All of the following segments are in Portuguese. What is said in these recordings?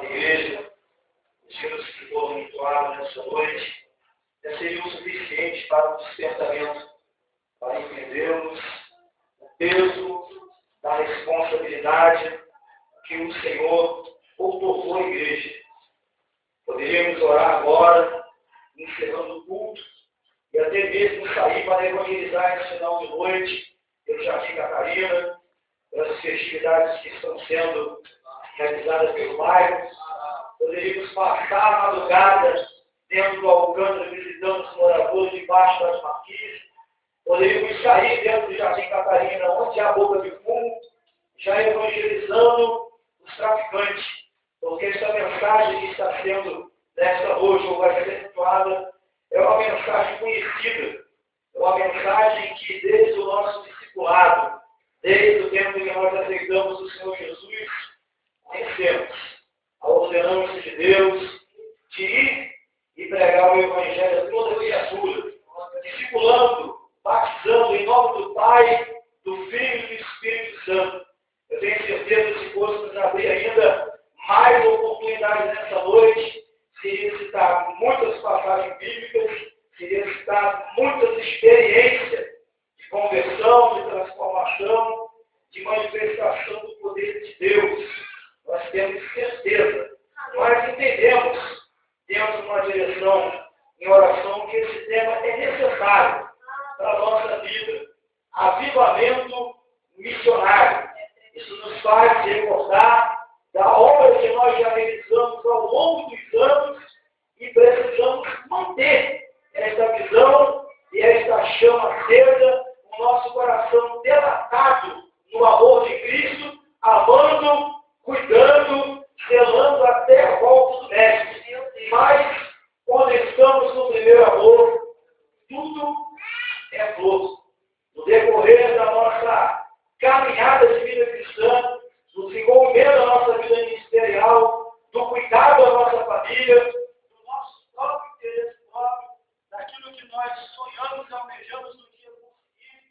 igreja, os hinos que foram entoados nessa noite, já seriam suficientes para o despertamento, para entendermos o peso da responsabilidade que o Senhor outorgou à igreja. Poderíamos orar agora, encerrando o culto, e até mesmo sair para evangelizar esse final de noite, pelo Jardim Catarina, pelas festividades que estão sendo realizadas pelo bairro. Poderíamos passar a madrugada dentro do Alcântara, visitando os moradores debaixo das marquises. Poderíamos sair dentro do Jardim Catarina, onde há boca de fumo, já evangelizando os traficantes, porque essa mensagem que está sendo nesta noite, ou vai ser efetuada, é uma mensagem conhecida, é uma mensagem que desde o nosso discipulado, desde o tempo que nós aceitamos o Senhor Jesus, conhecemos a ordenança de Deus de ir e pregar o Evangelho a toda criatura, discipulando, batizando em nome do Pai, do Filho e do Espírito Santo. Eu tenho certeza que se fôssemos abrir ainda mais oportunidades nessa noite, seria citar muitas passagens bíblicas, seria citar muitas experiências de conversão, de transformação, de manifestação do poder de Deus. Nós temos certeza. Nós entendemos, temos uma direção em oração que esse tema é necessário para a nossa vida. Avivamento missionário. Isso nos faz recordar da obra que nós já realizamos ao longo dos anos e precisamos manter esta visão e esta chama acesa, o nosso coração delatado no amor de Cristo, amando, cuidando, zelando até a volta do Mestre. Mas, quando estamos no primeiro amor, tudo é flor. No decorrer da nossa caminhada de vida cristã, no desenvolvimento da nossa vida ministerial, do cuidado da nossa família, do nosso próprio interesse próprio, daquilo que nós sonhamos e almejamos no dia conseguir,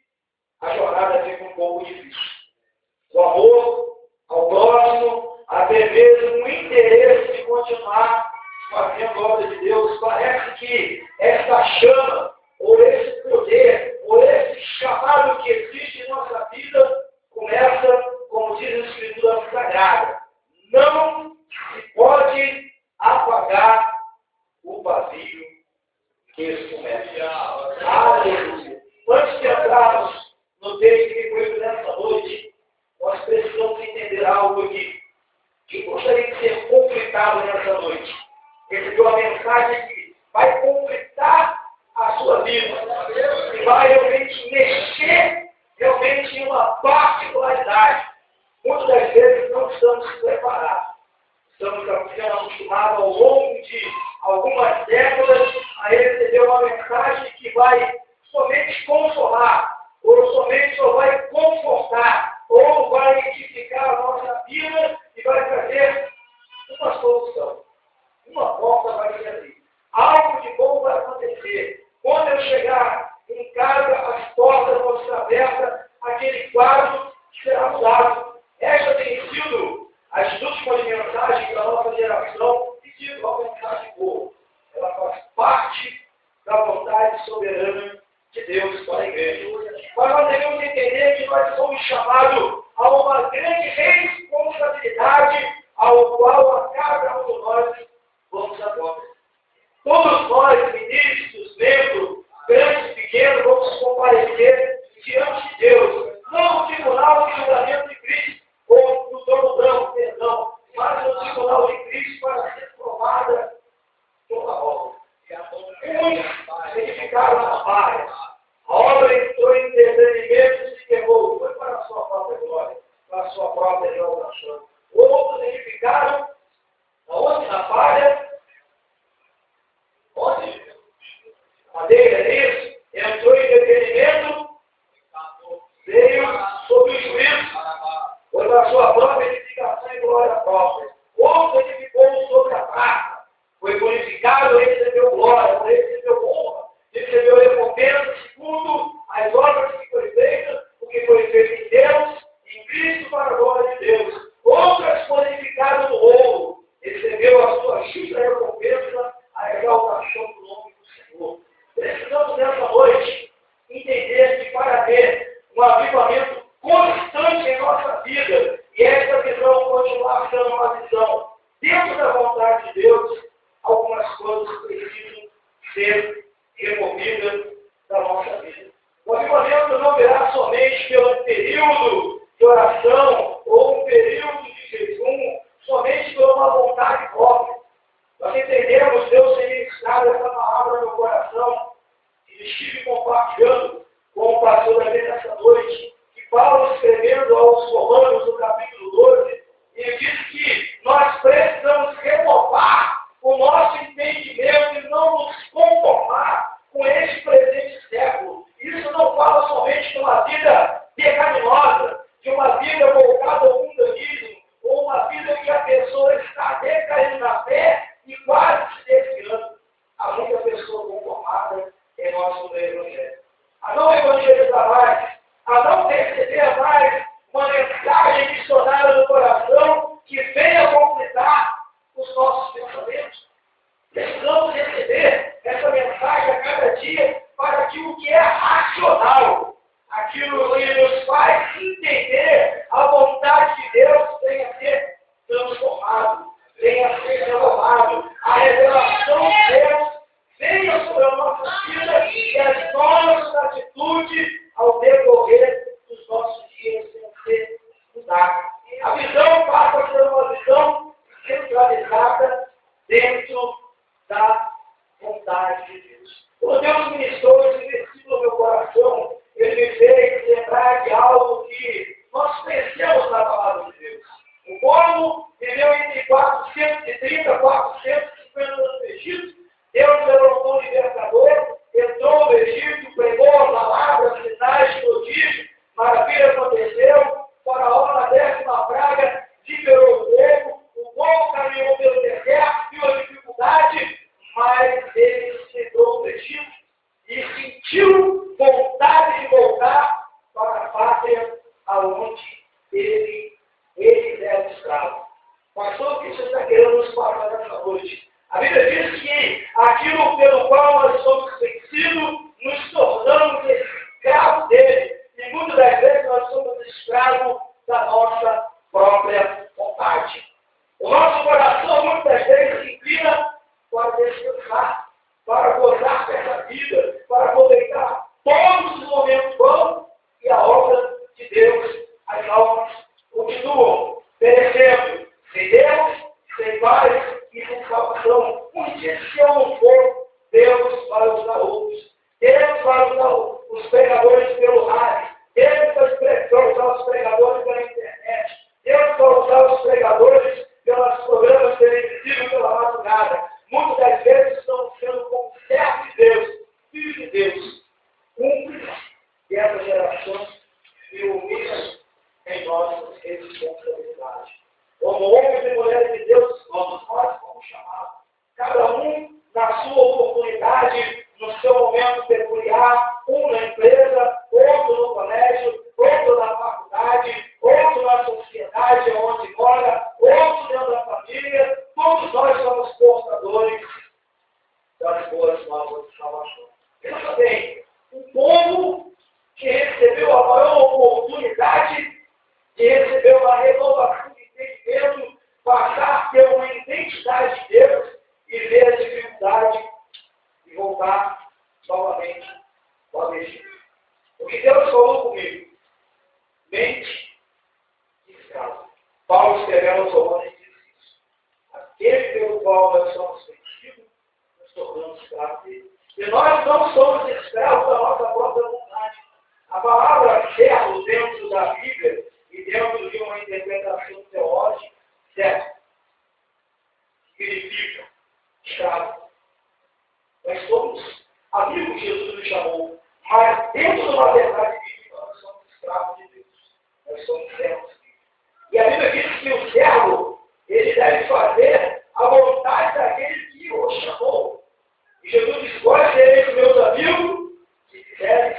a jornada fica um pouco difícil. O amor ao próximo, até mesmo o interesse de continuar fazendo a obra de Deus, parece que essa chama, ou esse poder, ou esse chamado que existe em nossa vida, começa, como diz a Escritura Sagrada, não se pode apagar o vazio que isso começa. Aleluia! Antes de entrarmos no texto que foi nessa noite, nós precisamos entender algo aqui, que gostaria de ser conflitado nessa noite. Recebeu uma mensagem que vai conflitar a sua vida, que vai realmente mexer realmente em uma particularidade. Muitas das vezes não estamos preparados. Estamos acostumados ao longo de algumas décadas a receber uma mensagem que vai somente consolar, ou somente só vai confortar, ou vai edificar a nossa vida e vai trazer uma solução. Uma porta vai se abrir. Algo de bom vai acontecer. Quando eu chegar em casa, as portas vão estar abertas, aquele quadro será mudado. Esta tem sido as últimas mensagens da nossa geração, e digo uma mensagem boa. Ela faz parte da vontade soberana de Deus para a igreja. Mas nós devemos entender que nós somos chamados a uma grande responsabilidade, ao qual a cada um de nós vamos agora. Todos nós, ministros, membros, grandes e pequenos, vamos comparecer diante de Deus. Não no tribunal de julgamento de Cristo, ou no trono branco, perdão, mas no tribunal de Cristo para ser provada toda a obra. Uns verificaram na paz. A obra entrou em entretenimento e se queimou. Foi para a sua própria glória, para a sua própria exaltação. Outros verificaram dentro da vontade de Deus, algumas coisas precisam ser removidas da nossa vida. O avivamento não virá somente pelo período de oração ou um período de jejum, somente por uma vontade própria. Nós entendemos, Deus tem ministrado essa palavra no coração, e estive compartilhando com o pastor da vez nessa noite, que Paulo, escrevendo aos Romanos, no capítulo 12, ele diz que nós precisamos renovar o nosso entendimento e não nos conformar com este presente século. Isso não fala somente de uma vida pecaminosa, de uma vida voltada ao mundanismo, ou uma vida em que a pessoa está decaindo na fé e quase se desviando. Há muita pessoa conformada em nosso evangelho. A não evangelizar mais, a não receber mais uma mensagem missionária no coração que venha completar os nossos pensamentos. Precisamos receber essa mensagem a cada dia para aquilo que é racional, aquilo que nos faz entender a vontade de Deus venha a ser transformado, venha a ser renovado, a revelação de Deus venha sobre a nossa vida e as nossas atitudes ao decorrer dos nossos dias venham a ser mudadas. A visão passa a ser uma visão centralizada dentro da vontade de Deus. Quando Deus ministrou esse versículo no meu coração, ele me fez lembrar de algo que nós conhecemos na palavra de Deus. O povo viveu entre 430 e 450 anos no Egito. Deus levantou um libertador, entrou no Egito, pregou a palavra, sinais, prodígios, maravilha aconteceu. Faraó, na 10ª praga, liberou o povo, o povo caminhou pelo deserto, viu a dificuldade, mas ele se entrou no Egito e sentiu vontade de voltar para a pátria aonde eles eram escravos. Pastor, o que você está querendo nos falar nessa noite? A Bíblia diz que aquilo pelo qual nós somos vencidos, nos tornamos escravos dele. E muitas das vezes nós somos escravos da nossa própria vontade. O nosso coração muitas das vezes se inclina para descansar, para gozar dessa vida, para aproveitar todos os momentos bons e a obra de Deus. As almas continuam perecendo sem Deus, sem paz e sem salvação. Por isso, se eu não for, Deus vai usar outros. Deus vai usar os pregadores pelo rádio. Deus vai usar os pregadores pela internet. Deus vai usar os pregadores pelos programas televisivos pela madrugada. Muitas das vezes estamos sendo como servos de Deus, filhos de Deus, cúmplices dessa geração e humilham em nossas responsabilidades. Como homens e mulheres de Deus, todos nós fomos chamados, cada um na sua oportunidade, no seu momento peculiar, um na empresa, outro no colégio, outro na faculdade, outro na sociedade onde mora, outro dentro da família. Todos nós somos portadores das boas novas de salvação. Pensa bem, o povo que recebeu a maior oportunidade de receber uma renovação de entendimento, passar a ter uma identidade de Deus e ver a dificuldade de voltar novamente ao Egito. O que Deus falou comigo? Mente e escravo. Paulo escreveu aos Romanos e disse isso. Aquele pelo qual nós somos vencidos, nos tornamos escravos dele. E nós não somos escravos da nossa própria vontade. A palavra servo dentro da Bíblia e dentro de uma interpretação teológica, certo? Significa escravo. Nós somos amigos que Jesus nos chamou, mas dentro de uma verdade bíblica nós somos escravos de Deus. Nós somos servos. E a Bíblia diz que o servo, ele deve fazer a vontade daquele que o chamou. E Jesus diz: vós sereis meus amigos, se fizerem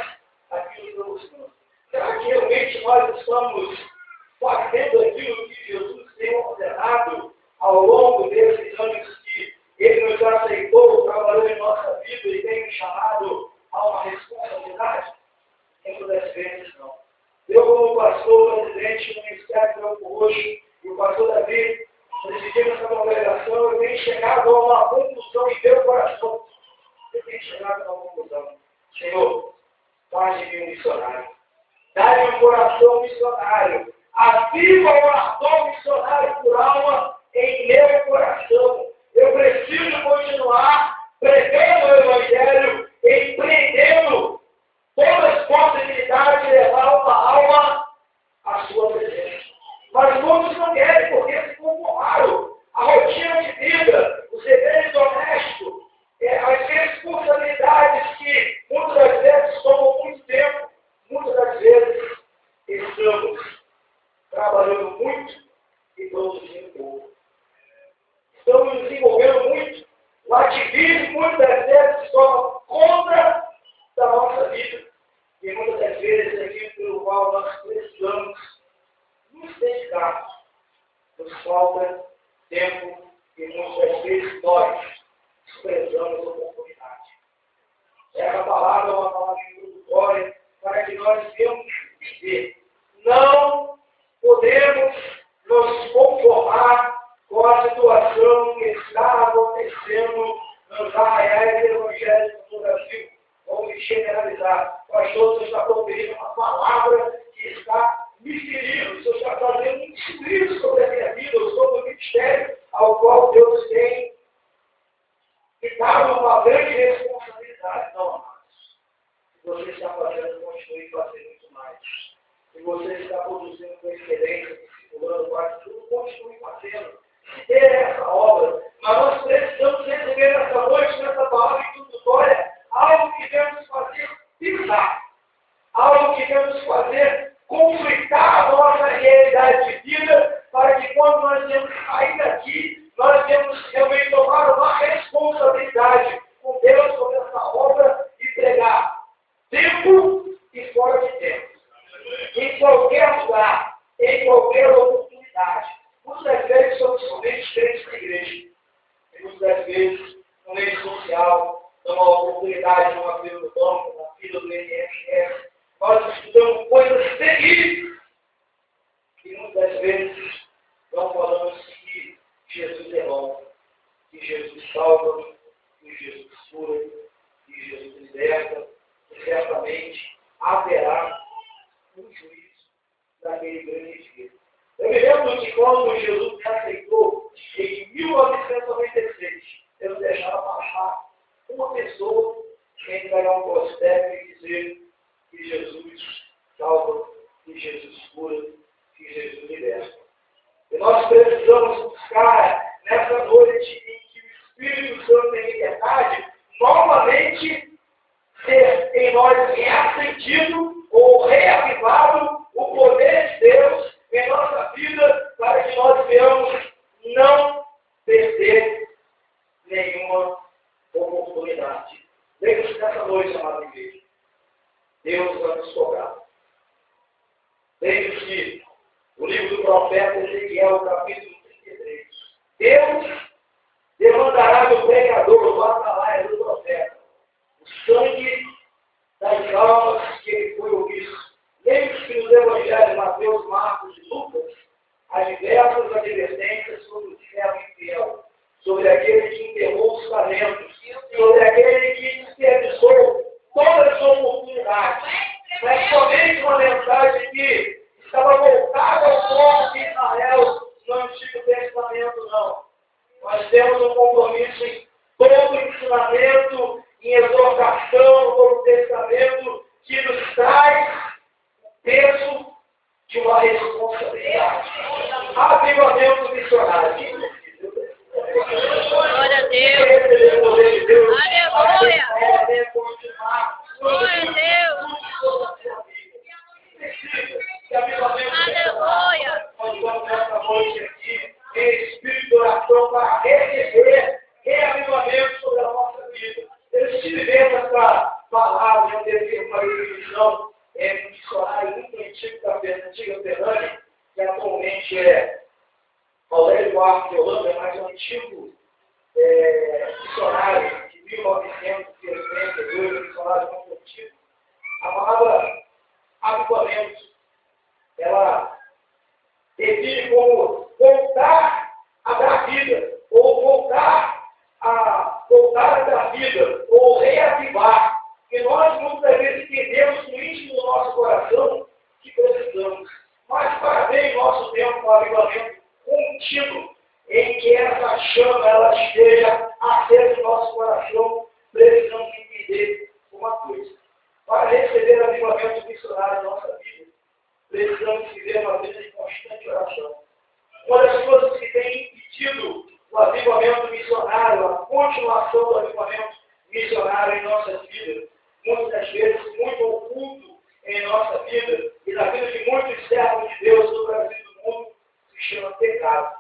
aquilo que eu vos mando. Será que realmente nós estamos fazendo aquilo que Jesus tem ordenado ao longo desses anos que Ele nos aceitou, trabalhou em nossa vida e tem nos chamado a uma responsabilidade? Muitas das vezes não. Eu, como pastor presidente do Ministério do Campo Roxo, e o pastor Davi, nós decidimos nessa congregação, eu tenho chegado a uma conclusão em meu coração. Eu tenho chegado a uma conclusão. Senhor, faz de mim um missionário. Dá-lhe um coração missionário. Aviva o ardor missionário por alma em meu coração. Eu preciso continuar pregando o Evangelho, empreendendo todas as possibilidades de levar uma alma à sua presença. Mas muitos não querem, porque se conformaram. A rotina de vida, os deveres domésticos, as responsabilidades que muitas das vezes tomam muito tempo, muitas das vezes estamos trabalhando muito e produzindo pouco. Estamos nos envolvendo muito. O ativismo muitas das vezes toma conta da nossa vida. E muitas das vezes aquilo pelo qual nós precisamos nos dedicar. Nos falta tempo e muitas das vezes nós desprezamos a oportunidade. Essa palavra é uma palavra introdutória para que nós venhamos dizer: não podemos nos conformar com a situação que está acontecendo nos arraiais evangélicos no Brasil. Vamos generalizar. Pastor, você está proferindo uma palavra que está me ferindo. O senhor está fazendo um juízo sobre a minha vida, sobre o ministério ao qual Deus tem me dado uma grande responsabilidade. Não, amados. Se você está fazendo, continue fazendo muito mais. Se você está produzindo com excelência, discipulando quase tudo, continue fazendo. Se der essa obra, mas nós precisamos receber nessa noite, nessa palavra introdutória, algo que devemos fazer pisar, algo que devemos fazer conflitar a nossa realidade de vida, para que quando nós temos que sair daqui, nós temos que realmente tomar uma responsabilidade com Deus sobre essa obra e pregar tempo e fora de tempo. Em qualquer lugar, em qualquer oportunidade. Muitas das vezes somos somente crentes na igreja. E muitas das vezes, no meio social, numa oportunidade, numa fila do banco, na fila do INSS, nós estudamos coisas terríveis. E muitas das vezes não falamos que Jesus é bom, que Jesus salva, que Jesus cura, que Jesus liberta, e certamente haverá um juízo daquele grande dia. Eu me lembro que quando Jesus me aceitou, em 1996, eu deixava passar uma pessoa que entregar um prospecto e dizer que Jesus salva, que Jesus cura, que Jesus liberta. E nós precisamos buscar nessa noite em que o Espírito Santo tem liberdade, novamente ser em nós reacendido ou reavivado o poder de Deus em nossa vida, para que nós venhamos não perder nenhuma oportunidade. Lembre-se nessa noite, amada igreja. Deus vai nos cobrar. Lembre-se que o livro do profeta Ezequiel, capítulo 33. Deus demandará do pregador, do atalaia, do profeta, o sangue das almas que ele foi omisso. Lembre-se que nos evangelhos Mateus, Marcos e Lucas, há diversas advertências sobre o servo infiel, sobre aquele que enterrou os talentos, sobre aquele que desperdiçou todas as oportunidades. Mas somente uma mensagem que estava voltada ao povo de Israel no Antigo Testamento, não. Nós temos um compromisso em todo o ensinamento, em exortação no Novo Testamento, que nos traz o peso de uma responsabilidade. Avivamento missionário. Glória a Deus. Aleluia. Glória a Deus. Aleluia. Nós estamos nessa noite aqui em espírito de oração para receber reavivamento sobre a nossa vida. Eu estive vendo essa palavra, eu teve uma revisão um missionário muito antigo da antiga Penânia, que atualmente é Aurélio Duarte de Holanda, é mais um antigo missionário de 1982, missionário muito antigo. A palavra avivamento, ela define como voltar a dar vida, ou voltar a dar vida, ou reativar. E nós muitas vezes entendemos no íntimo do nosso coração que precisamos. Mas parabéns nosso tempo para o avivamento contínuo, em que essa chama ela esteja acesa no nosso coração. Precisamos entender uma coisa. Para receber avivamento missionário em nossa vida, precisamos viver uma vida de constante oração. Uma das coisas que tem impedido o avivamento missionário, a continuação do avivamento missionário em nossa vida, muitas vezes muito oculto em nossa vida e na vida de muitos servos de Deus do Brasil e do mundo, se chama pecado.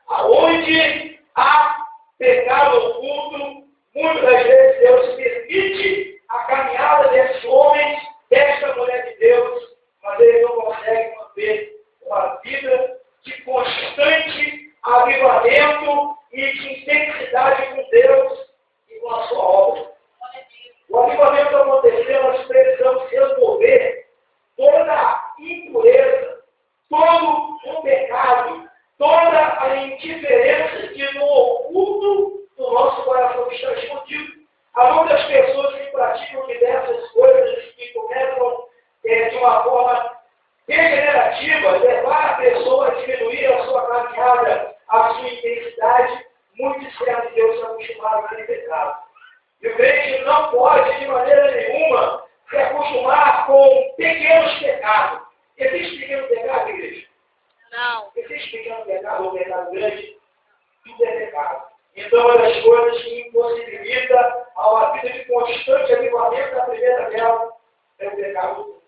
Aonde há pecado oculto, muitas das vezes Deus permite a caminhada desses homens, desta mulher de Deus, mas eles não conseguem manter uma vida de constante avivamento e de intensidade com Deus e com a sua obra. O avivamento aconteceu, nós precisamos resolver toda a impureza, todo o pecado, toda a indiferença que no oculto do nosso coração está escondido. Há muitas pessoas que praticam diversas coisas que começam de uma forma degenerativa, levar a pessoa a diminuir a sua caminhada, a sua intensidade. Muitos servos de Deus estão acostumados a pecado. E o crente não pode, de maneira nenhuma, se acostumar com pequenos pecados. Existe pequeno pecado, igreja? Não. Existe pequeno pecado ou pecado grande? Tudo é pecado. Então, uma das coisas que impossibilita a uma vida de constante avivamento da primeira dela é o pecado.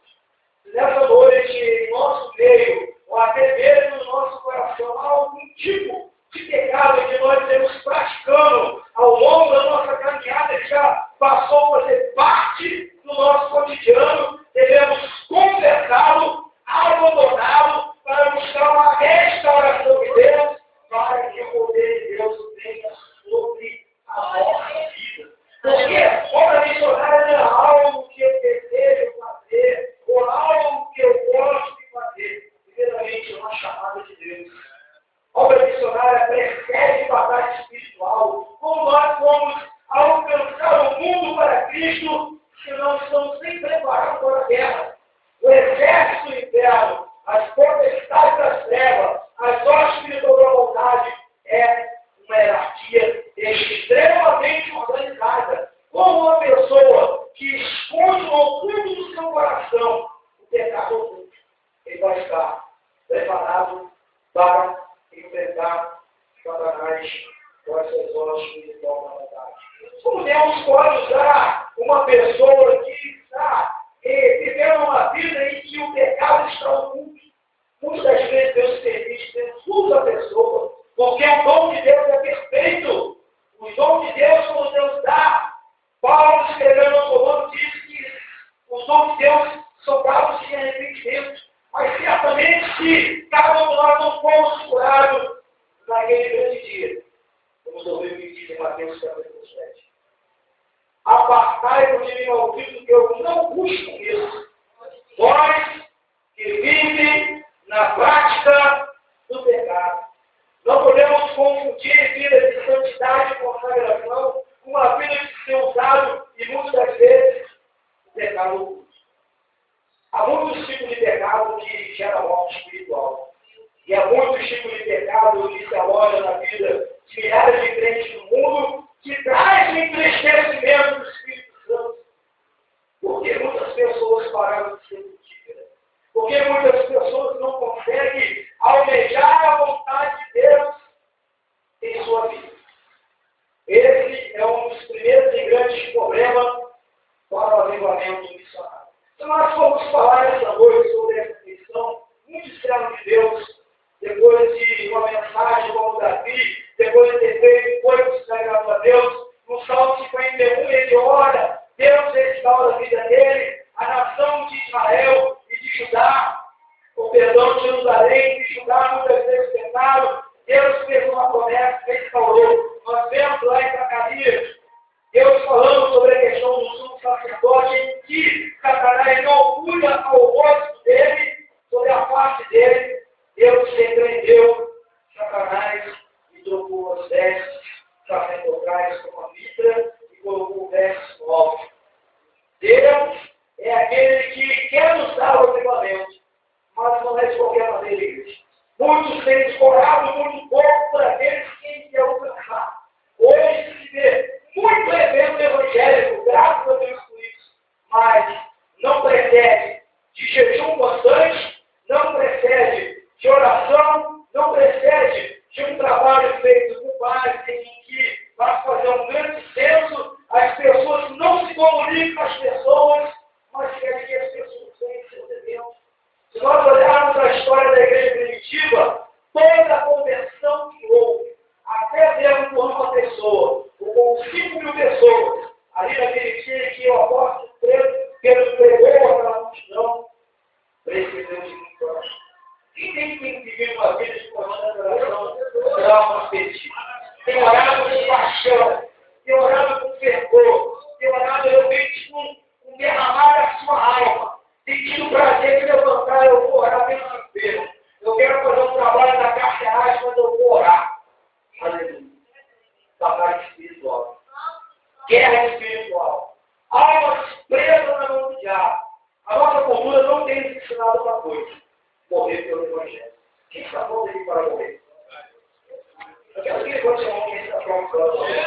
Nessa noite, em nosso meio, ou até mesmo no nosso coração, há algum tipo de pecado que nós temos praticando ao longo da nossa caminhada, que já passou a fazer parte do nosso cotidiano, devemos confessá-lo, abandoná-lo, para buscar uma restauração de Deus, para que o poder de Deus venha sobre a nossa vida. Porque obra missionária não é algo que eu desejo fazer, ou algo que eu gosto de fazer. Primeiramente, é uma chamada de Deus. Obra missionária precede batalha espiritual. Como nós vamos alcançar o mundo para Cristo, se não estamos nem preparados para a guerra? O exército interno, as potestades das trevas, as hostes da vontade, é uma hierarquia extremamente organizada. Como uma pessoa que esconde no oculto do seu coração o pecado oculto, ele vai estar preparado para enfrentar Satanás com essas hostes espirituais da vontade. Como Deus pode usar uma pessoa que está vivendo uma vida em que o pecado está oculto? Muitas vezes Deus permite, Deus usa a pessoa, porque o dom de Deus é perfeito. O dom de Deus, como Deus dá, Paulo escrevendo no Romano diz que os dons de Deus são dados sem arrependimento. Mas certamente se cada um de nós não fomos curados naquele grande dia, vamos ouvir o que diz em Mateus capítulo 7. Apartai-vos de mim, maldito, que eu não busco isso. Vós que vivem na prática do pecado. Não podemos confundir vida de santidade e consagração com uma vida de ser usado e muitas vezes o pecado oculto. Há muitos tipos de pecado que geram morte espiritual. E há muitos tipos de pecado que se alojam na vida de milhares de crentes no mundo que traz o entristecimento do Espírito Santo. Porque muitas pessoas pararam de ser frutíferas. Porque muitas pessoas não conseguem almejar a vontade de Deus em sua vida. Esse é um dos primeiros e grandes problemas para o avivamento missionário. Se nós formos falar essa noite sobre essa questão, muitos servos de Deus, depois de uma mensagem como Davi, depois de ter feito coisas sagradas a Deus, no Salmo 51 ele ora, Deus restaura a vida dele, a nação de Israel e de Judá, o perdão de Jerusalém, de Judá muitas vezes pecaram, Deus fez uma promessa e restaurou. Nós vemos lá em Zacarias, Deus falando sobre a questão do sumo sacerdote, em que Satanás não cuida ao rosto dele, sobre a face dele, Deus repreendeu Satanás e vestes sacerdotais com a mitra e colocou vestes no alto. Deus é aquele que quer nos dar o avivamento, mas não é de qualquer maneira, igreja. Muitos têm escorado muito pouco para aqueles que quer alcançar. Hoje se vê muito evento evangélico, graças a Deus por isso, mas não precede de jejum constante, não precede de oração, não precede de um trabalho feito com base em que vai fazer um grande censo, as pessoas não se comunicam com as pessoas, mas querem que as pessoas venham seus eventos. Se nós olharmos a história da igreja primitiva, toda a conversão que houve, até mesmo por uma pessoa, ou com 5.000 pessoas, ali naquele dia que o apóstolo Pedro pregou aquela multidão, precisou de muito coração. Quem tem que viver uma vida de constante oração, será uma perspectiva. Tem orado com paixão, tem orado com fervor, tem orado realmente com derramar a sua alma, sentindo prazer de levantar, eu vou orar bem sincero. Eu quero fazer um trabalho da carceragem, mas eu vou orar. Aleluia. Trabalho espiritual. Guerra espiritual. Almas presas na mão do diabo. A nossa cultura não tem nos ensinado uma coisa: morrer pelo Evangelho. Quem está pronto aqui para morrer? Eu quero que ele continue. Quem está pronto para morrer?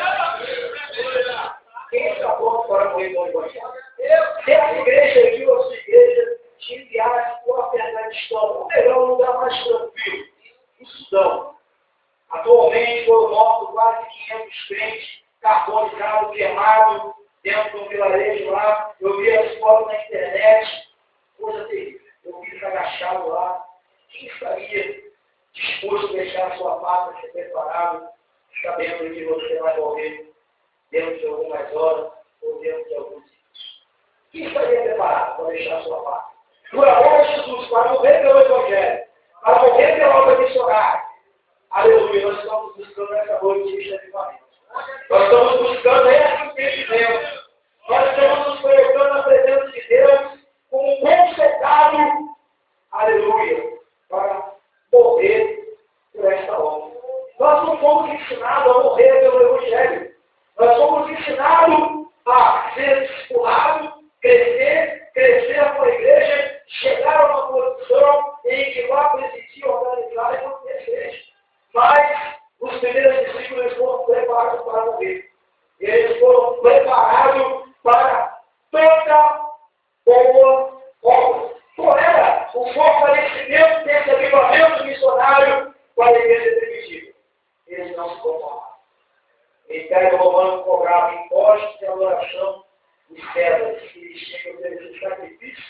Quem está pronto para morrer pelo Evangelho? Se essa igreja aqui ou sua igreja te enviasse por Afeganistão, ou melhor, um lugar mais tranquilo, no Sudão. Atualmente foram mortos quase 500 crentes, carbonizados, queimados, dentro de um vilarejo lá. Eu vi as fotos na internet, coisa terrível. Eu vi eles agachados lá. Quem estaria disposto a deixar a sua pátria ser preparado, sabendo que você vai morrer dentro de algumas horas ou dentro de alguns dias? Quem estaria preparado para deixar a sua pátria? Por amor de Jesus, para morrer pelo Evangelho, para morrer pela obra missionária. Aleluia, nós estamos buscando essa noite de avivamento. Nós estamos buscando esse entendimento. Nós estamos nos colocando na presença de Deus como um bom soldado, aleluia, para morrer por esta obra. Nós não fomos ensinados a morrer pelo Evangelho. Nós fomos ensinados a ser discipulados, crescer com a igreja, chegar a uma posição em que vá presidir, organizar e manter a igreja. Mas os primeiros discípulos foram preparados para morrer. Eles foram preparados para toda boa obra. Qual era o fortalecimento desse avivamento missionário para a igreja primitiva? Eles não se conformaram. O Império Romano cobrava impostos de adoração dos Césares, que eles tinham que oferecer sacrifício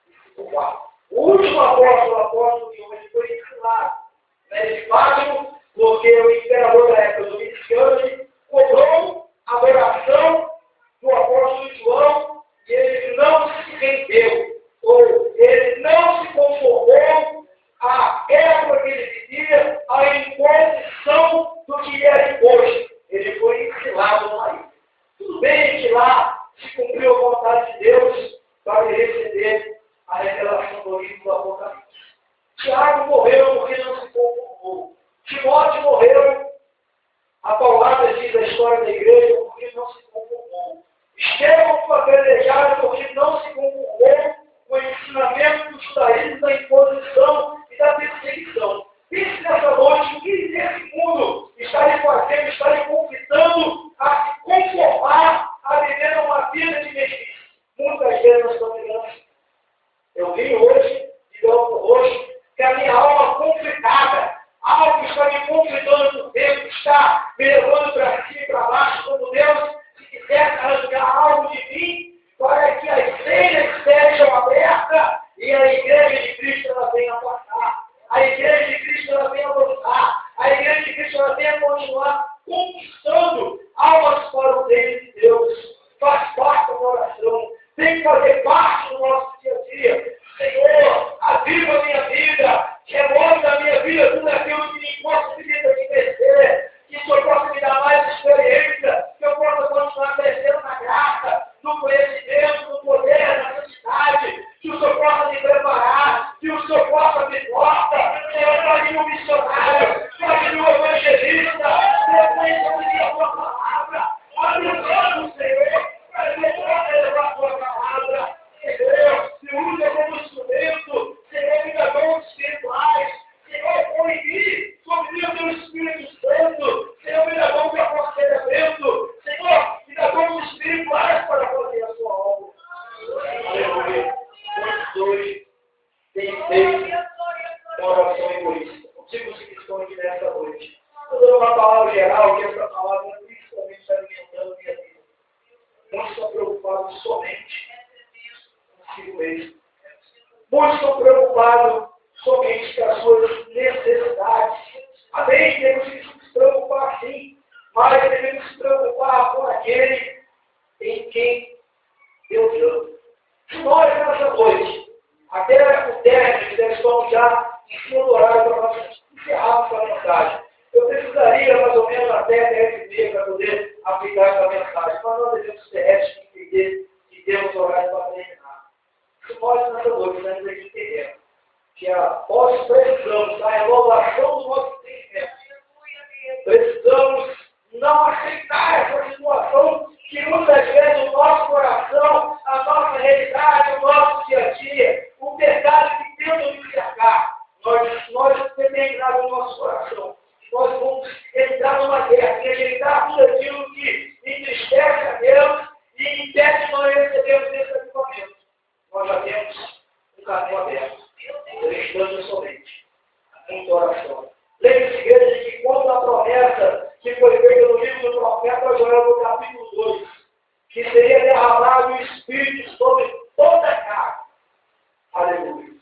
e se culpar. O último apóstolo, o apóstolo de hoje, foi ensinado de Fátima, porque o imperador da época do Domiciano cobrou a adoração do apóstolo João e ele não se rendeu, ou ele não se conformou à época que ele vivia, à imposição do que era imposto. Ele foi exilado no país. Tudo bem que lá se cumpriu a vontade de Deus para ele receber a revelação do livro do Apocalipse. Tiago morreu porque não se conformou. Timóteo morreu, a paulada diz a história da igreja, porque não se conformou. Estevão foi apedrejado porque não se conformou com o ensinamento do judaísmo, da imposição e da perseguição. Pense nessa noite, o que nesse mundo está lhe fazendo, está lhe convidando a se conformar, a viver uma vida de mesmice. Muitas vezes nós estamos vivendo assim. Eu vim hoje, digamos hoje, que a minha alma conflitada, algo está me conflitando por dentro, está me levando para cima e para baixo, como Deus, se quiser arrancar algo de mim, para que as telhas sejam abertas e a igreja de Cristo ela venha passar. A igreja de Cristo ela venha avançar. A igreja de Cristo ela venha continuar conquistando preocupados somente consigo mesmo. Muitos estão preocupados somente com as suas necessidades. Amém? Temos que se preocupar sim, mas devemos se preocupar com aquele em quem Deus ama. Se nós, nessa noite, até o término, já estamos já em cima do horário para nós encerrarmos a mensagem. Eu precisaria mais ou menos até 10h30 para poder aplicar essa mensagem, mas nós devemos ser éticos e entender que temos horário para terminar. Se nós, nessa noite, nós devemos entender que nós precisamos da renovação do nosso entendimento. Precisamos não aceitar essa situação que muitas vezes o nosso coração, a nossa realidade, o nosso dia a dia, o pecado que tenta nos cercar, nós determinamos o nosso coração. Nós vamos entrar numa guerra, rejeitar tudo aquilo que entristece a Deus e impede que nós recebemos esse avivamento. Nós já temos um caminho aberto. Estamos somente. Muita oração. Lembre-se, igreja, que quando a promessa que foi feita no livro do profeta Joel, no capítulo 2, que seria derramado o Espírito sobre toda a carne. Aleluia.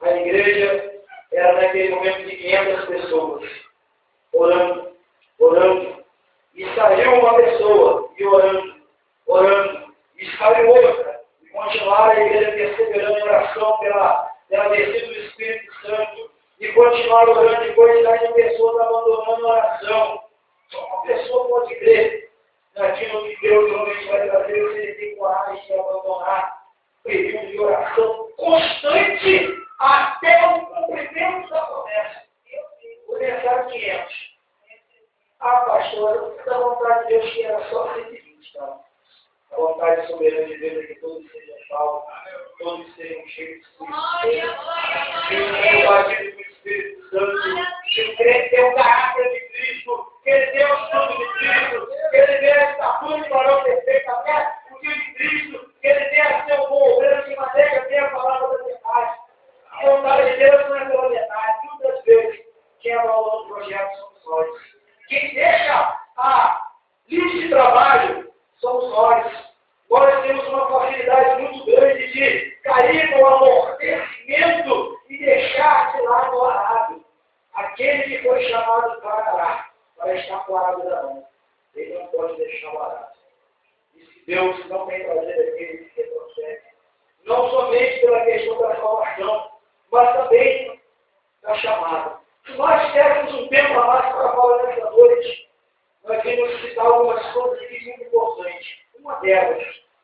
A igreja era naquele momento de 500 pessoas, orando. E saiu uma pessoa, e orando. E saiu outra. E continuaram a igreja perseverando em oração pela descida do Espírito Santo. E continuaram orando, e depois saíram pessoas abandonando a oração. Só uma pessoa pode crer naquilo que Deus realmente vai fazer, se ele tem coragem de abandonar o período de oração constante até o cumprimento da promessa. Vou pensar 500. Pastor, a vontade de Deus que era só 120, tá? A vontade soberana de Deus é que todos sejam salvos, todos sejam cheios de Espírito. Que tenham o agir do Espírito Santo, que o crente tenha o caráter de Cristo, que ele tenha o estudo de Cristo, que ele tenha a estatura de varão perfeito, até o dia de Cristo, que ele tenha seu bom obreiro que maneira tenha a palavra da verdade. A vontade de Deus não é pela metade. Muitas vezes, quem abalou o projeto somos nós. Quem deixa a lista de trabalho somos nós. Nós temos uma facilidade muito grande de cair no amortecimento e deixar de lado o arado. Aquele que foi chamado para arar, para estar com o arado da mão. Ele não pode deixar o arado. E se Deus não tem prazer aquele que retrocede, não somente pela questão da salvação, mas também da chamada. Se nós tivéssemos um tempo a mais para falar nessa noite, nós vamos citar algumas coisas aqui muito importantes. Uma delas,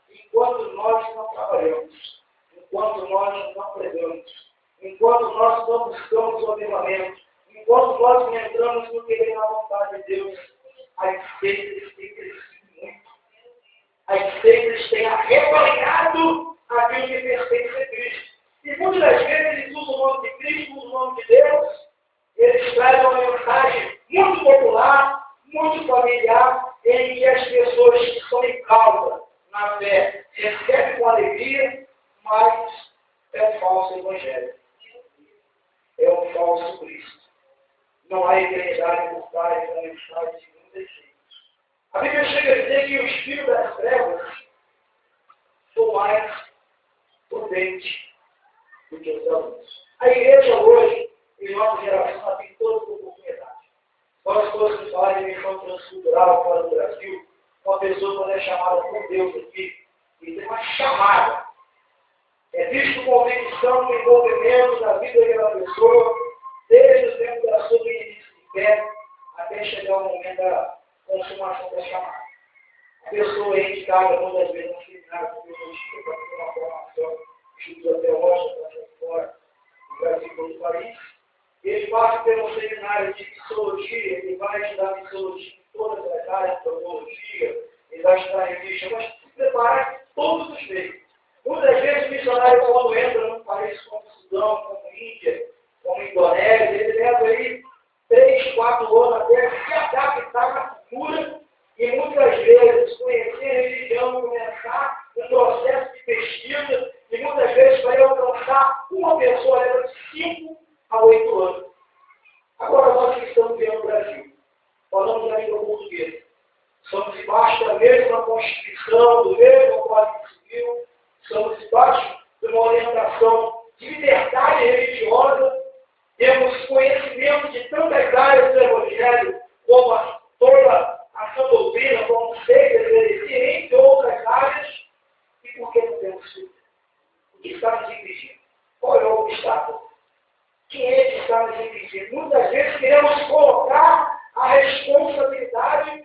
enquanto nós não trabalhamos, enquanto nós não pregamos, enquanto nós não buscamos o avivamento, enquanto nós não entramos no querer na vontade de Deus, as seitas têm crescido muito. As seitas têm arrebanhado aquilo que pertence a Cristo. E muitas das vezes eles usam o nome de Cristo, usam o nome de Deus. Eles trazem uma mensagem muito popular, muito familiar, em que as pessoas que estão em causa na fé recebem com alegria, mas é um falso evangelho. É um falso Cristo. Não há eternidade por trás da mensagem de nenhum desses. A Bíblia chega a dizer que os filhos das trevas são mais prudentes do que os alunos. A igreja hoje, em nossa geração, ela tem toda a oportunidade. Nós todos falar de missão transcultural fora do Brasil, uma pessoa quando é chamada por Deus aqui, e tem uma chamada. É visto convicção no envolvimento da vida daquela pessoa, desde o tempo da sua início de fé, até chegar o momento da consumação da chamada. A pessoa é indicada muitas vezes no seminário de teologia para ter uma formação, estudos até hoje, para fora do Brasil e do país. Ele passa pelo seminário de psicologia, ele vai estudar psicologia em todas as áreas de teologia, ele vai estudar revista, mas se preparar todos os meios. Muitas vezes o missionário, quando entra num país como Sudão, como Índia, como Indonésia, ele leva aí 3, 4 anos até se adaptar na cultura e muitas vezes conhecer a religião, começar um processo de pesquisa e muitas vezes vai alcançar uma pessoa leva de 5 a 8 anos. Agora nós que estamos vendo no Brasil, falamos a língua portuguesa, somos debaixo da mesma Constituição, do mesmo Código civil, estamos debaixo de uma orientação de liberdade religiosa, temos conhecimento de tantas áreas do Evangelho, como toda a sua doutrina, como seitas, heresia, entre outras áreas, e por que não temos feito? O que está nos impedindo? Qual é o obstáculo? Quem é que está nos impedindo? Muitas vezes queremos colocar a responsabilidade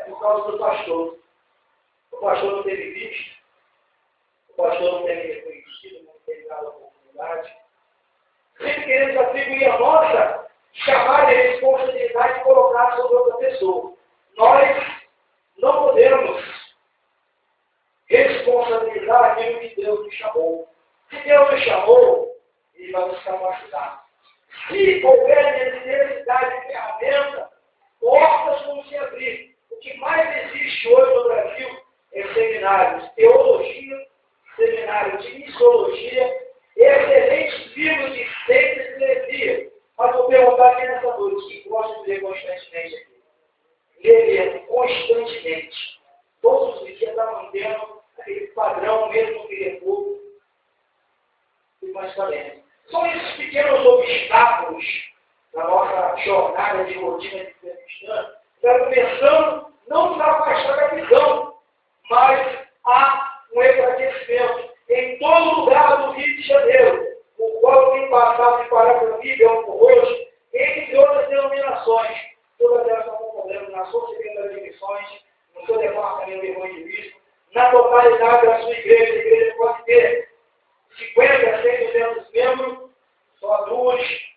por causa do pastor. O pastor não teve visto, o pastor não teve reconhecido, não teve dado a oportunidade. Sempre queremos atribuir a nossa chamada de responsabilidade e colocar sobre outra pessoa. Nós não podemos responsabilizar aquilo que Deus nos chamou. Se Deus nos chamou, Ele vai nos capacitar. Se houver necessidade de ferramenta, portas vão se abrir. O que mais existe hoje no Brasil é seminários de teologia, seminários de missologia, excelentes livros de ciência e heresia. Mas vou perguntar aqui nessa noite, que gosta de ler constantemente aqui. Ler constantemente. Todos os dias está mantendo aquele padrão, mesmo que ele é pouco, e mais talento. São esses pequenos obstáculos na nossa jornada de rotina de vida cristã, que está começando não a afastar da visão, mas há um enfraquecimento em todo lugar do Rio de Janeiro, o qual tem passado de parar para vida por hoje, entre outras denominações. Todas elas estão com problemas na sua secretaria de missões, no seu departamento de evangelismo, na totalidade da sua igreja. A igreja pode ter 50, 100, 200 membros, só 2,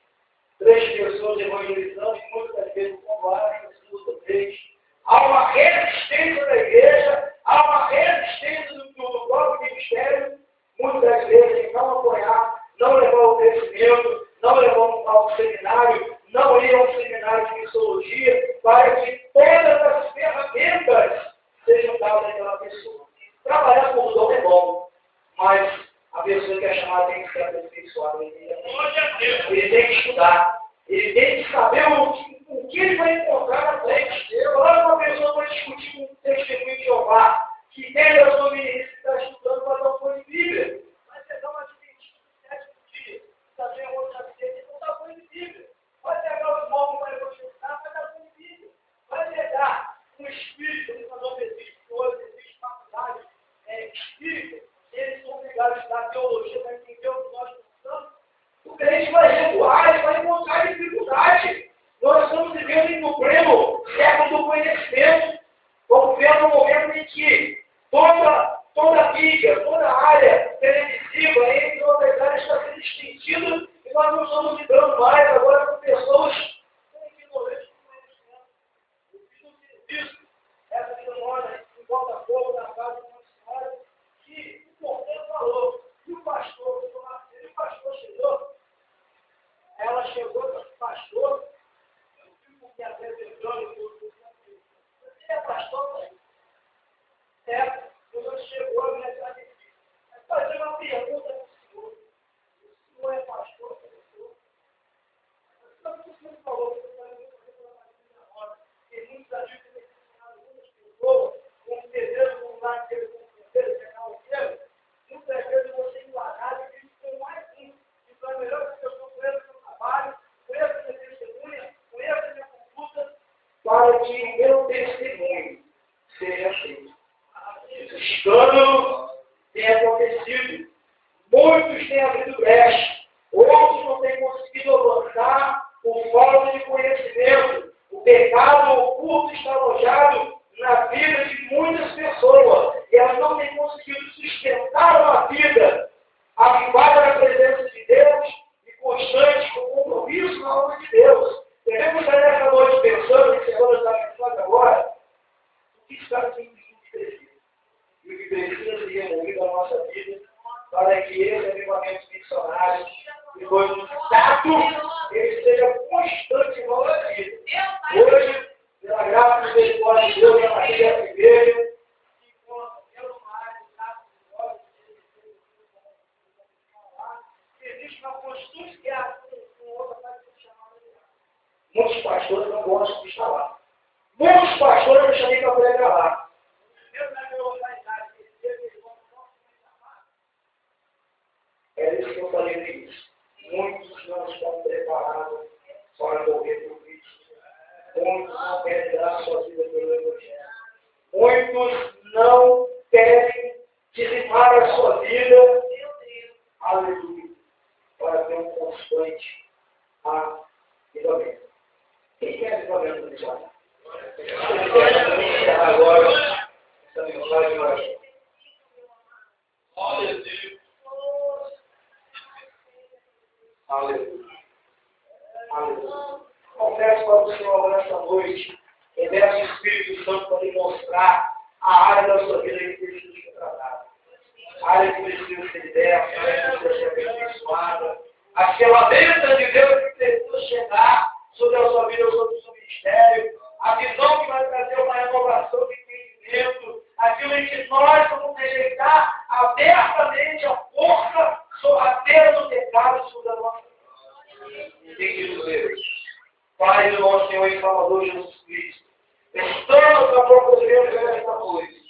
3 pessoas evangelizando, e muitas vezes com várias, 2 ou 3. Há uma resistência da igreja, há uma resistência do próprio ministério, muitas das vezes em não apoiar, não levar o crescimento, não levar ao seminário, não ir ao seminário de missologia, para que todas as ferramentas sejam dadas àquela pessoa. Trabalhar com o dom é bom, mas a pessoa que é chamada tem que ser aperfeiçoada. Ele tem que estudar, ele tem que saber o que ele vai encontrar na frente. Quando uma pessoa vai discutir com um testemunho de Jeová, que tem a sua ministra, está estudando para dar um pão de Bíblia, mas você dá uma adventista no 7º dia, está vendo outra vez, não dá pão de Bíblia. Vai pegar os móveis para evangelizar, vai dar pão de Bíblia. Vai pegar um espírito, que não existe hoje, existe faculdade espírita, eles são obrigados a estudar teologia para entender o que nós estamos. O crente vai recuar, ele vai encontrar dificuldade. Nós estamos vivendo em um pleno século do conhecimento. Vamos ver no momento em que toda a mídia, toda a área televisiva, entre outras áreas, está sendo extendida e nós não estamos lidando mais agora com pessoas ignorantes do conhecimento. Eu fiz um serviço, essa senhora, em Botafogo, na casa de uma senhora, que o porteiro falou, e o pastor chegou, ela chegou para o pastor, eu fico me apresentando, você é pastor, pai? É, quando chegou a minha casa, fazer uma pergunta para o senhor. O senhor é pastor, professor? Sabe o que o senhor falou? Que eu falei na hora. Tem muitos amigos que têm ensinado muitas pessoas, como pedreiro, como lá, como pedreiro, pegar o dinheiro. Muitas vezes você enganado e diz que tem mais um. Então é melhor que eu conheça o meu trabalho, conheça a minha testemunha, conheça a minha conduta, para que meu testemunho seja aceito. Esse escândalo tem acontecido. Muitos têm abrido brecha. Outros não têm conseguido avançar por falta de conhecimento. O pecado oculto está alojado na vida de muitas pessoas. E elas não têm conseguido sustentar uma vida avivada na presença de Deus e constante com compromisso na obra de Deus. Devemos estar nessa noite pensando, que a senhora está pensando agora, o que está nos impedindo de crescer. E o que precisa ser removido na nossa vida, para que esse avivamento missionário, depois do tato, ele seja constante em nossa vida. Hoje, pela graça e misericórdia de Deus, na vida dessa igreja, existe uma constante guerra com outra parte de chamada de guerra. Muitos pastores não gostam de estar lá. Muitos pastores eu chamei para pregar lá. Eu na minha localidade, eles vão lembre isso. Muitos não estão preparados para morrer por Cristo. Muitos não querem dar sua vida pelo Evangelho. Muitos não querem dizimar a sua vida, aleluia, para ter um constante avivamento. Quem quer avivamento nesse ano? Agora, essa mensagem de oração. Aleluia. Aleluia. Aleluia. Confesso para o Senhor nessa noite, peço o Espírito Santo para lhe mostrar a área da sua vida que precisa ser tratada. A área que precisa ser liberta, a área que precisa ser abençoada. A ferramenta de Deus que precisa chegar sobre a sua vida, sobre o seu ministério. A visão que vai trazer uma renovação de entendimento. Aquilo em que nós vamos rejeitar abertamente a força sobre a terra do pecado sobre a nossa vida. Entendido, Deus. Pai do nosso Senhor e Salvador Jesus Cristo, estamos a propor esta noite,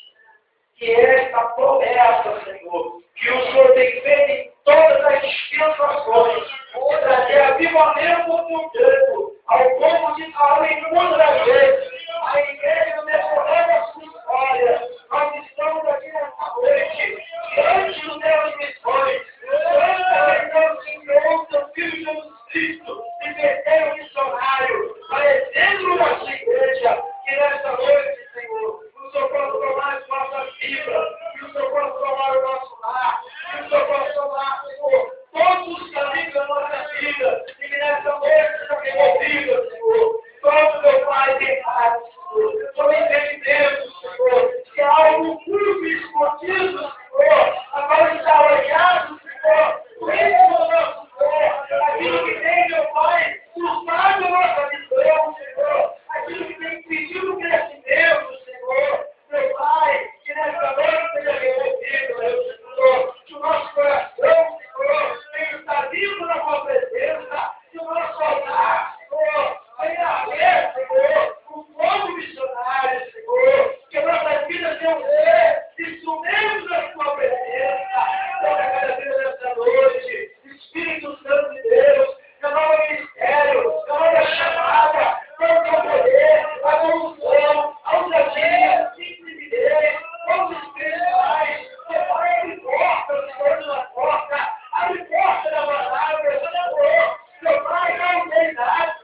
que esta promessa, Senhor, que o Senhor tem feito em todas as dispensações, de trazer avivamento no teu tempo, ao povo de Israel em muitas vezes, a igreja do decorrer da sua história, nós estamos aqui nesta noite, diante do Deus de missões, diante do Senhor, do Filho Jesus Cristo, e verdadeiro missionário, para exemplo da sua igreja, que nesta noite, Senhor, o Senhor possa tomar as nossas vidas, que o Senhor possa tomar o nosso lar, que o Senhor possa tomar, Senhor, todos os caminhos da nossa vida, e que nesta noite seja removida, Senhor, todo meu Pai tem paz, Senhor, todo entendimento, Senhor, que há algo puro e escondido, Senhor, agora está olhado, Senhor, o íntimo do nosso Senhor, aquilo que tem, meu Pai, surpado a nossa visão, Senhor, aquilo que tem impedido o crescimento, Senhor, meu Pai, que nesta noite seja removido, meu Senhor, que o nosso coração, Senhor, tenha estado vivo na tua presença, que o nosso altar, Senhor, venha haver, Senhor, um fogo missionário, Senhor, que a nossa vida seja instrumentos da tua presença, toda cada vida nesta noite, Espírito Santo de Deus, renova o ministério, renova a chamada, todo o teu poder, a condução, a ousadia, intimidez, todos os espirituais, abre porta, Senhor, na porta, abre porta da palavra, Senhor, meu Pai, não tem nada.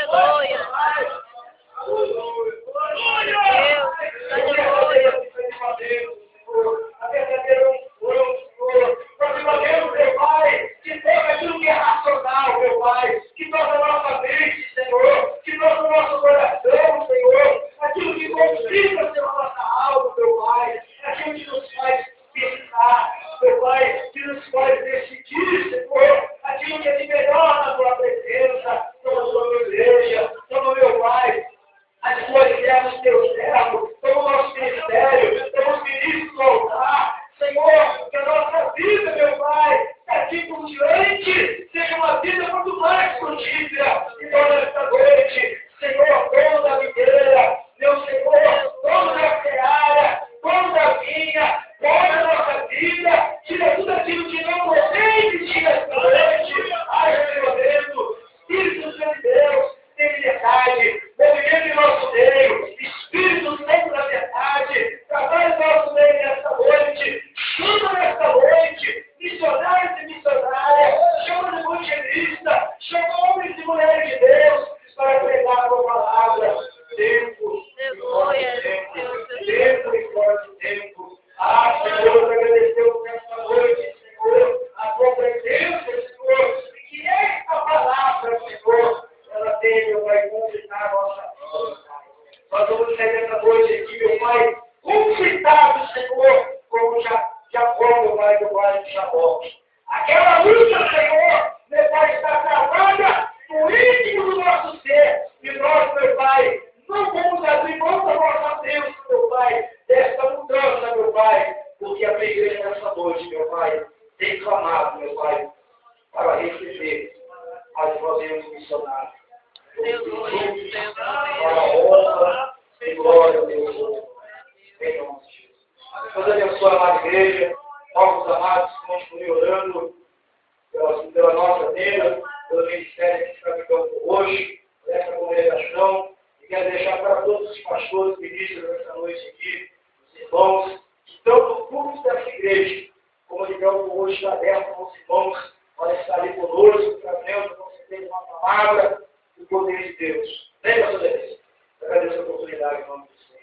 Aleluia. A verdadeira unção, Senhor. Nós sabemos, meu Pai, que todo aquilo que é racional, meu Pai, que toda a nossa mente, Senhor, que todo o nosso coração, Senhor, aquilo que conquista, Senhor, a nossa alma, meu Pai, aquilo que nos faz pensar, meu Pai, que nos faz decidir, Senhor, aquilo que é de melhor na tua presença, toma a tua igreja, toma, meu Pai, as tuas servas, teus servos, toma o nosso ministério, toma os ministros do altar, Senhor, que a nossa vida, meu Pai, daqui por diante, seja uma vida muito mais frutífera, e toda esta noite, Senhor, dono da videira, meu Senhor, dono da seara, dono da vinha, dono da nossa vida, tira tudo aquilo que não provém de ti esta noite, ai, meu Deus, Espírito Santo de Deus, tem liberdade, movimento em nosso meio, Espírito Santo da verdade, trabalha em nosso meio nesta noite, chama nesta noite, missionários e missionárias, chama de evangelista, chama homens e mulheres de Deus para pregar a tua palavra. Tempo e fora de tempo. Ah, Senhor, agradecemos nesta noite, Senhor, a tua presença, Senhor, e que esta palavra, Senhor, ela tem, meu Pai, conquistar a nossa vida. Nós vamos sair dessa noite aqui, meu Pai, conquistado, Senhor, como já foi, meu Pai, do Vale de Jaboque. Aquela luta, Senhor, meu Pai, está travada no íntimo do nosso ser. E nós, meu Pai, não vamos abrir mão da nossa bênção, meu Pai, desta mudança, meu Pai, porque a tua igreja nessa noite, meu Pai, tem clamado, meu Pai, para receber as vozes missionárias. Para a honra e glória, Deus, em nome de Jesus. Deus abençoe a amada igreja, nossos amados que continuem orando pela nossa vida, pelo ministério que está ficando hoje, por essa congregação. E quero deixar para todos os pastores que ministram essa noite aqui, os irmãos, que tanto o culto dessa igreja, como de campo hoje está aberto com os irmãos, podem estar ali conosco, trazendo com certeza uma palavra do poder de Deus. Lembra, Deus? Agradeço a oportunidade em nome do Senhor.